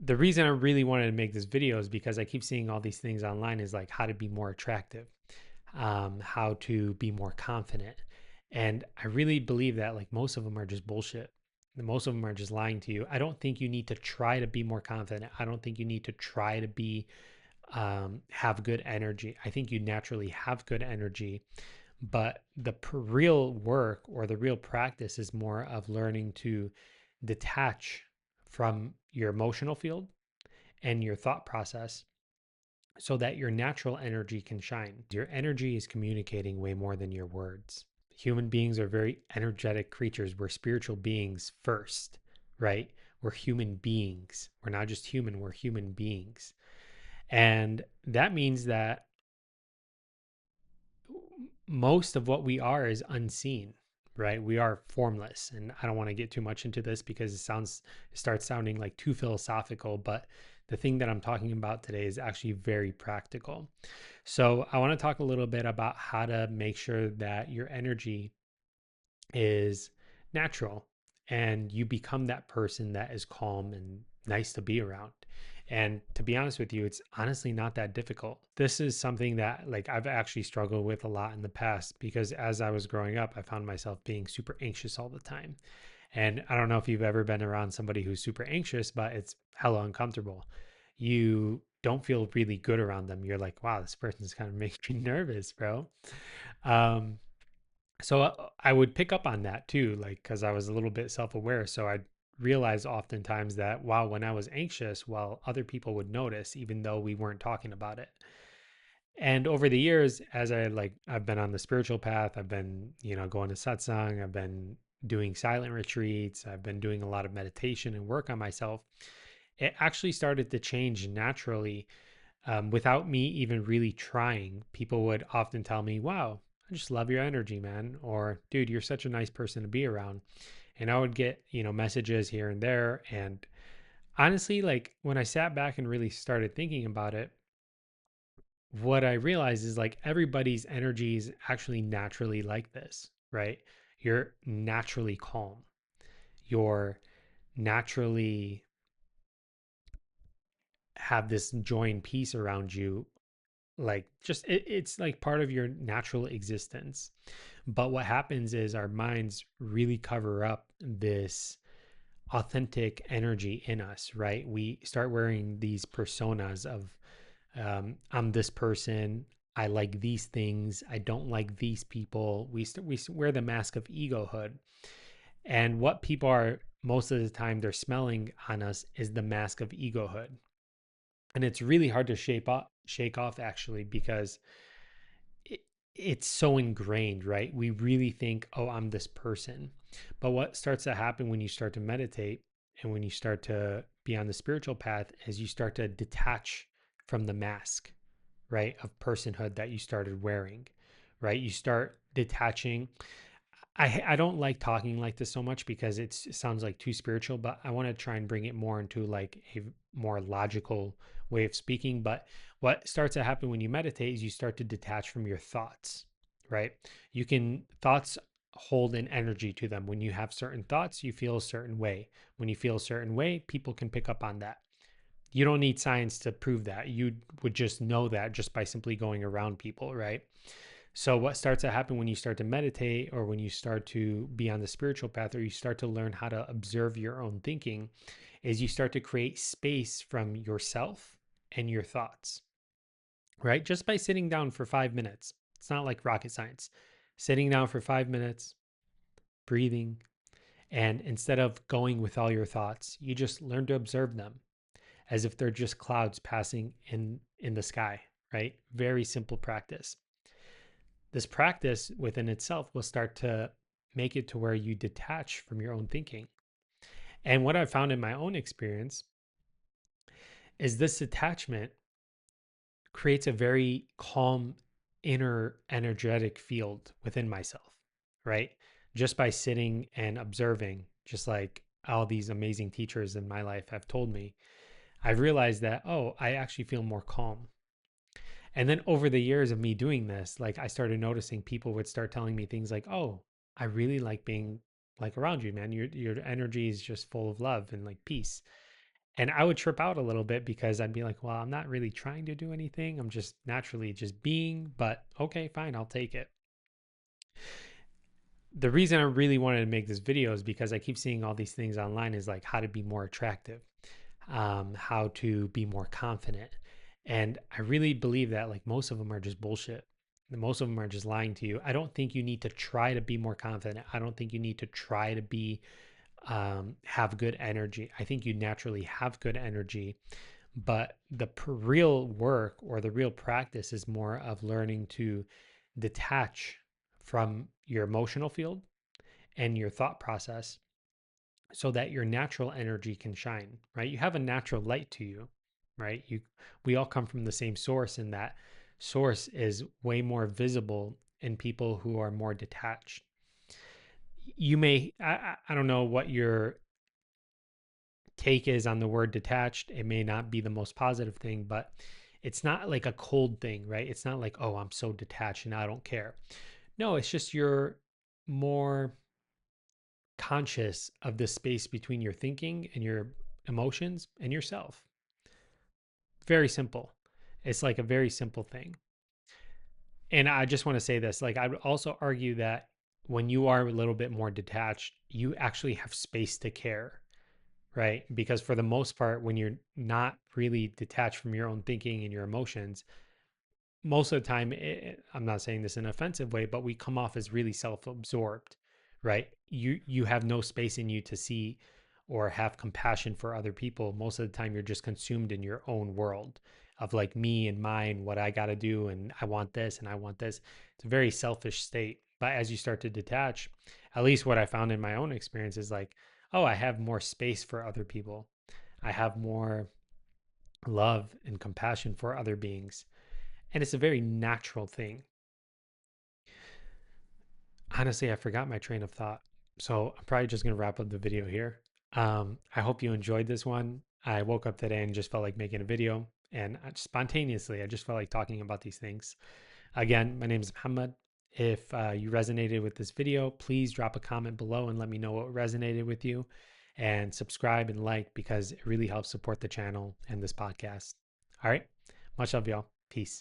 the reason I really wanted to make this video is because I keep seeing all these things online is like how to be more attractive, how to be more confident. And I really believe that like most of them are just bullshit. Most of them are just lying to you. I don't think you need to try to be more confident. I don't think you need to try to be have good energy. I think you naturally have good energy, but the real work or the real practice is more of learning to detach from your emotional field and your thought process so that your natural energy can shine. Your energy is communicating way more than your words. Human beings are very energetic creatures. We're spiritual beings first, right? We're human beings. We're not just human, we're human beings. And that means that most of what we are is unseen, right? We are formless. And I don't want to get too much into this because it starts sounding like too philosophical, but the thing that I'm talking about today is actually very practical. So I want to talk a little bit about how to make sure that your energy is natural and you become that person that is calm and nice to be around. And to be honest with you, it's honestly not that difficult. This is something that like I've actually struggled with a lot in the past because as I was growing up, I found myself being super anxious all the time. And I don't know if you've ever been around somebody who's super anxious, but it's hella uncomfortable. You don't feel really good around them. You're like, wow, this person's kind of making me nervous, bro. Um, so I would pick up on that too, like because I was a little bit self-aware. So I realized oftentimes that wow, when I was anxious, while other people would notice, even though we weren't talking about it. And over the years, as I've been on the spiritual path, I've been, going to satsang, I've been doing silent retreats, I've been doing a lot of meditation and work on myself. It actually started to change naturally without me even really trying. People would often tell me, wow, I just love your energy, man. Or, dude, you're such a nice person to be around. And I would get, messages here and there. And honestly, like when I sat back and really started thinking about it, what I realized is like everybody's energy is actually naturally like this, right? You're naturally calm. You're naturally have this joy and peace around you, like just it's like part of your natural existence. But what happens is our minds really cover up this authentic energy in us, right? We start wearing these personas of I'm this person, I like these things, I don't like these people. We wear the mask of egohood, and what people are most of the time they're smelling on us is the mask of egohood. And it's really hard to shake off actually because it, it's so ingrained, right? We really think, oh, I'm this person. But what starts to happen when you start to meditate and when you start to be on the spiritual path is you start to detach from the mask, right, of personhood that you started wearing, right? You start detaching. I don't like talking like this so much because it sounds like too spiritual, but I want to try and bring it more into like a more logical way of speaking. But what starts to happen when you meditate is you start to detach from your thoughts, right? Thoughts hold an energy to them. When you have certain thoughts, you feel a certain way. When you feel a certain way, people can pick up on that. You don't need science to prove that. You would just know that just by simply going around people, right? So, what starts to happen when you start to meditate or when you start to be on the spiritual path or you start to learn how to observe your own thinking is you start to create space from yourself and your thoughts, right? Just by sitting down for 5 minutes. It's not like rocket science. Sitting down for 5 minutes, breathing, and instead of going with all your thoughts, you just learn to observe them as if they're just clouds passing in the sky, right? Very simple practice. This practice within itself will start to make it to where you detach from your own thinking. And what I've found in my own experience is this detachment creates a very calm inner energetic field within myself, right? Just by sitting and observing, just like all these amazing teachers in my life have told me, I've realized that, oh, I actually feel more calm. And then over the years of me doing this, like I started noticing people would start telling me things like, "Oh, I really like being like around you, man. Your energy is just full of love and like peace." And I would trip out a little bit because I'd be like, well, I'm not really trying to do anything. I'm just naturally just being, but okay, fine, I'll take it. The reason I really wanted to make this video is because I keep seeing all these things online is like how to be more attractive, how to be more confident. And I really believe that like most of them are just bullshit. Most of them are just lying to you. I don't think you need to try to be more confident. I don't think you need to try to be have good energy. I think you naturally have good energy, but the real work or the real practice is more of learning to detach from your emotional field and your thought process so that your natural energy can shine, right? You have a natural light to you, right? We all come from the same source, and that source is way more visible in people who are more detached. You may I don't know what your take is on the word detached. It may not be the most positive thing, but it's not like a cold thing, right? It's not like, oh, I'm so detached and I don't care. No, it's just you're more conscious of the space between your thinking and your emotions and yourself. Very simple. It's like a very simple thing. And I just want to say this, like I would also argue that when you are a little bit more detached, you actually have space to care, right? Because for the most part, when you're not really detached from your own thinking and your emotions, most of the time, I'm not saying this in an offensive way, but we come off as really self-absorbed, right? You have no space in you to see or have compassion for other people. Most of the time, you're just consumed in your own world of like me and mine, what I got to do, and I want this and I want this. It's a very selfish state. But as you start to detach, at least what I found in my own experience is like, oh, I have more space for other people. I have more love and compassion for other beings, and it's a very natural thing. Honestly, I forgot my train of thought. So I'm probably just going to wrap up the video here. I hope you enjoyed this one. I woke up today and just felt like making a video. And spontaneously, I just felt like talking about these things. Again, my name is Muhammad. If you resonated with this video, please drop a comment below and let me know what resonated with you. And subscribe and like because it really helps support the channel and this podcast. All right. Much love, y'all. Peace.